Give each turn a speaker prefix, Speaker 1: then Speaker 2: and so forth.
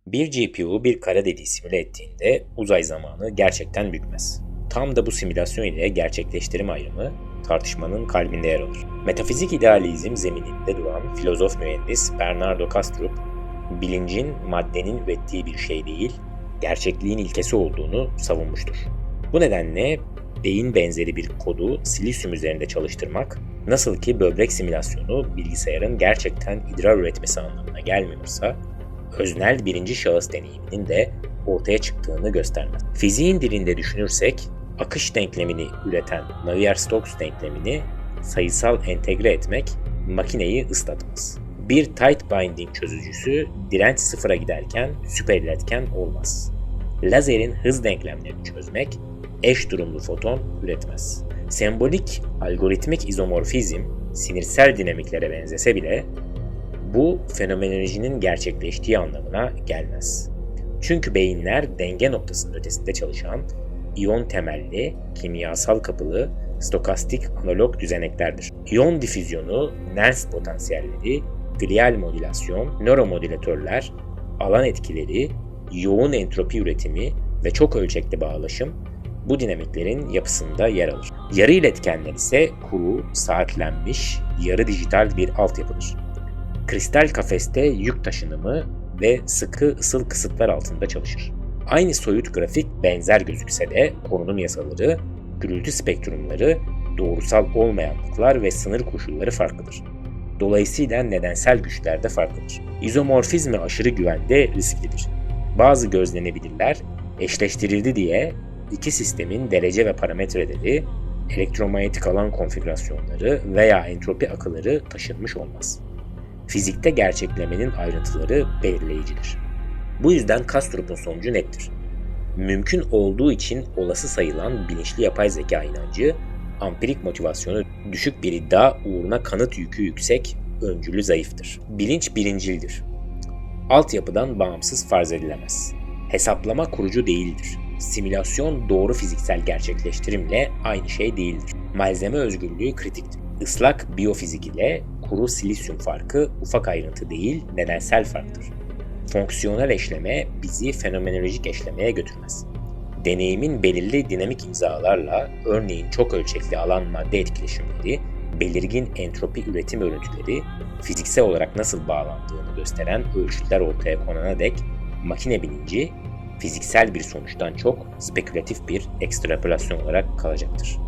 Speaker 1: Bir GPU bir kara deliği simüle ettiğinde uzay zamanı gerçekten bükmez. Tam da bu simülasyon ile gerçekleştirim ayrımı tartışmanın kalbinde yer alır. Metafizik idealizm zemininde duran filozof mühendis Bernardo Kastrup, bilincin maddenin ürettiği bir şey değil, gerçekliğin ilkesi olduğunu savunmuştur. Bu nedenle beyin benzeri bir kodu silisyum üzerinde çalıştırmak, nasıl ki böbrek simülasyonu bilgisayarın gerçekten idrar üretmesi anlamına gelmiyorsa, öznel birinci şahıs deneyiminin de ortaya çıktığını göstermez. Fiziğin dilinde düşünürsek, akış denklemini üreten Navier-Stokes denklemini sayısal entegre etmek makineyi ıslatmaz. Bir tight binding çözücüsü direnç sıfıra giderken süperiletken olmaz. Lazerin hız denklemlerini çözmek eş durumlu foton üretmez. Sembolik algoritmik izomorfizm sinirsel dinamiklere benzese bile bu fenomenolojinin gerçekleştiği anlamına gelmez. Çünkü beyinler denge noktasının ötesinde çalışan iyon temelli, kimyasal kapılı, stokastik analog düzeneklerdir. İyon difüzyonu, Nernst potansiyelleri, glial modülasyon, nöromodülatörler, alan etkileri, yoğun entropi üretimi ve çok ölçekli bağlaşım bu dinamiklerin yapısında yer alır. Yarı iletkenler ise kuru, saatlenmiş, yarı dijital bir altyapıdır. Kristal kafeste yük taşınımı ve sıkı ısıl kısıtlar altında çalışır. Aynı soyut grafik benzer gözükse de konunun yasaları, gürültü spektrumları, doğrusal olmayanlıklar ve sınır koşulları farklıdır. Dolayısıyla nedensel güçler de farklıdır. İzomorfizme aşırı güvende risklidir. Bazı gözlenebilirler eşleştirildi diye iki sistemin derece ve parametreleri, elektromanyetik alan konfigürasyonları veya entropi akıları taşınmış olmaz. Fizikte gerçeklemenin ayrıntıları belirleyicidir. Bu yüzden Kastrup'un sonucu nettir. Mümkün olduğu için olası sayılan bilinçli yapay zeka inancı, ampirik motivasyonu düşük bir iddia uğruna kanıt yükü yüksek, öncülü zayıftır. Bilinç birincildir. Altyapıdan bağımsız farz edilemez. Hesaplama kurucu değildir. Simülasyon doğru fiziksel gerçekleştirimle aynı şey değildir. Malzeme özgürlüğü kritiktir. Islak biyofizik ile kuru silisyum farkı ufak ayrıntı değil, nedensel farktır. Fonksiyonel eşleme bizi fenomenolojik eşlemeye götürmez. Deneyimin belirli dinamik imzalarla, örneğin çok ölçekli alan madde etkileşimleri, belirgin entropi üretim örüntüleri, fiziksel olarak nasıl bağlandığını gösteren ölçütler ortaya konana dek makine bilinci, fiziksel bir sonuçtan çok spekülatif bir ekstrapolasyon olarak kalacaktır.